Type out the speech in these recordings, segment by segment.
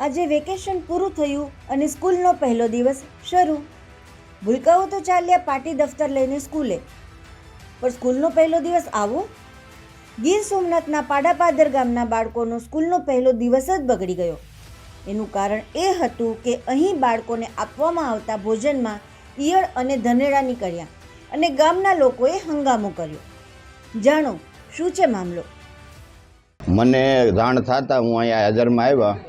આજે વેકેશન પૂરું થયું અને સ્કૂલનો પહેલો દિવસ શરૂ. ભૂલકાઓ તો ચાલ્યા પાટી દફતર લઈને સ્કૂલે, પણ સ્કૂલનો પહેલો દિવસ આવો. ગીર સોમનાથના પાડાપાદર ગામના બાળકોનો સ્કૂલનો પહેલો દિવસ જ બગડી ગયો. એનું કારણ એ હતું કે અહીં બાળકોને આપવામાં આવતા ભોજનમાં ઈયળ અને ધનેડા નીકળ્યા અને ગામના લોકોએ હંગામો કર્યો. જાણો શું છે મામલો. મને જાણ થતાં હું અહીંયા હાજરમાં આવ્યા.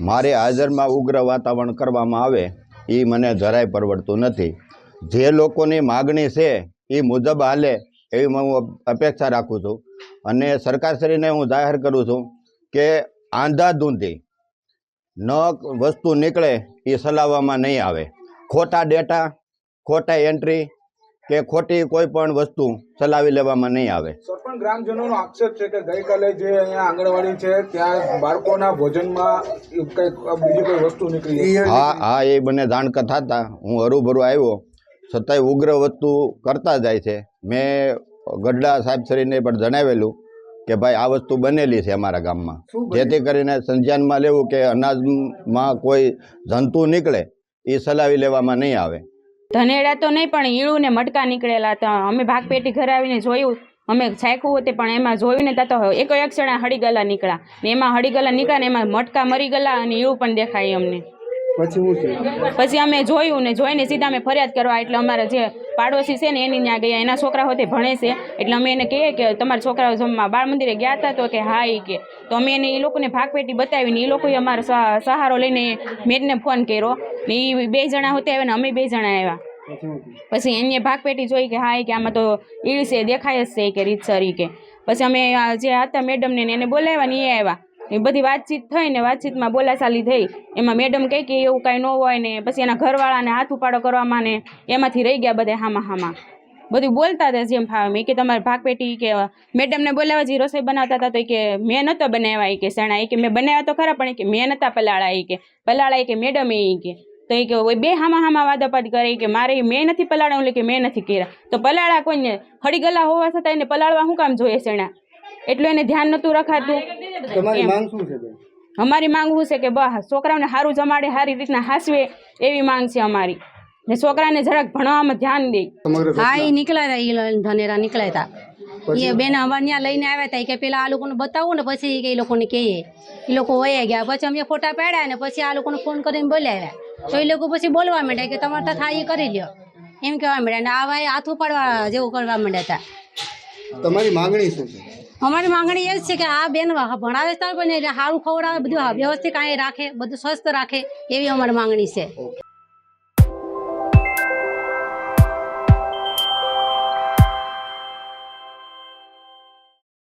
મારે હાજરમાં ઉગ્ર વાતાવરણ કરવામાં આવે એ મને જરાય પરવડતું નથી. જે લોકોની માગણી છે એ મુજબ હાલે એવી હું અપેક્ષા રાખું છું. અને સરકારશ્રીને હું જાહેર કરું છું કે આંધાધૂંધી ન વસ્તુ નીકળે એ ચલાવવામાં નહીં આવે. ખોટા ડેટા, ખોટા એન્ટ્રી કે ખોટી કોઈ પણ વસ્તુ ચલાવી લેવામાં નહીં આવે. સરપંચ ગ્રામજનોનો આક્ષેપ છે કે ગઈકાલે જે અહીંયા આંગણવાડી છે ત્યાં બાળકોના ભોજનમાં કંઈક બીજી કોઈ વસ્તુ નીકળી. હા એ મને જાણ થતા હું હરુભરું આવ્યો, છતાંય ઉગ્ર વસ્તુ કરતા જાય છે. મેં ગઢડા સાહેબશ્રીને પણ જણાવેલું કે ભાઈ આ વસ્તુ બનેલી છે અમારા ગામમાં, જેથી કરીને સંજ્ઞાનમાં લેવું કે અનાજમાં કોઈ જંતુ નીકળે એ ચલાવી લેવામાં નહીં આવે. ધનેડા તો નહીં પણ ઈળું ને મટકા નીકળેલા હતા. અમે ભાગપેટી ઘરે આવીને જોયું, અમે ચાખ્યું હતું પણ એમાં જોયું ને ત્યાં તો એક ક્ષણા હળીગલા નીકળ્યા ને એમાં હળીગલા નીકળ્યા ને એમાં મટકા મરી ગયેલા અને ઈળું પણ દેખાય અમને. પછી અમે જોયું ને જોઈને સીધા અમે ફરિયાદ કરવા, એટલે અમારા જે પાડોશી છે ને એની ત્યાં ગયા. એના છોકરા હોતે ભણે છે એટલે અમે એને કહીએ કે તમારા છોકરાઓ જમવા બાળ મંદિરે ગયા હતા તો કે હા એ કે. તો અમે એને એ લોકોને ભાગપેટી બતાવીને એ લોકોએ અમારો સહારો લઈને મેડને ફોન કર્યો ને એ 2 જણા હોતે આવ્યા ને અમે 2 જણા આવ્યા. પછી એને ભાગપેટી જોઈ કે હા કે આમાં તો ઈળ છે દેખાય જ છે કે રીતસર કે. પછી અમે જે હતા મેડમને એને બોલાવ્યા ને એ આવ્યા. એ બધી વાતચીત થઈ ને વાતચીતમાં બોલાચાલી થઈ. એમાં મેડમ કહે કે એવું કાંઈ ન હોય ને પછી એના ઘરવાળાને હાથ ઉપાડો કરવામાં ને એમાંથી રહી ગયા બધા હામાં બધું બોલતા હતા જેમ ફાવે. મેં કે તમારે ભાગપેટી કે મેડમને બોલાવ્યા જે રસોઈ બનાવતા હતા તો કે મેં નહોતો બનાવ્યા એ કે શેણા એ કે મેં બનાવ્યા તો ખરા પણ કે મેં નહોતા પલાળા એ કે પલાળા એ કે મેડમ એ કે. તો એ કે બે હામાં વાદાપાદ કરે કે મારે મેં નથી પલાળા એટલે કે મેં નથી કર્યા. તો પલાળા કોઈને હળી ગલા હોવા છતાં એને પલાળવા શું કામ જોઈએ શેણા? એટલું એને ધ્યાન નહોતું રખાતું. અમારી માંગ શું છે કે બસ છોકરાઓને સારું જમાડે, સારી રીતના હાસવે એવી માંગ છે અમારી. ને છોકરાને જરાક ભણવામાં ધ્યાન દે. હા એ નીકળ્યા હતા, એ ધનેરા નીકળ્યા હતા. એ બેન અમારે ત્યાં લઈને આવ્યા હતા કે પેલા આ લોકોને બતાવું ને પછી એ લોકોને કહીએ. એ લોકો વયા ગયા. પછી અમે ફોટા પાડ્યા ને પછી આ લોકોને ફોન કરીને બોલાવ્યા. તો એ લોકો પછી બોલવા માંડ્યા કે તમારે તો થાય એ કરી લ્યો એમ કહેવા માંડ્યા. ને આ ભાઈ હાથ ઉપાડવા જેવું કરવા માંડ્યા હતા. તમારી માંગણી શું છે? અમારી માંગણી એ જ છે કે આ બેન ભણાવે તાર પણ સારું ખવડાવે, બધું વ્યવસ્થિત કાંઈ રાખે, બધું સ્વસ્થ રાખે એવી અમારી માંગણી છે.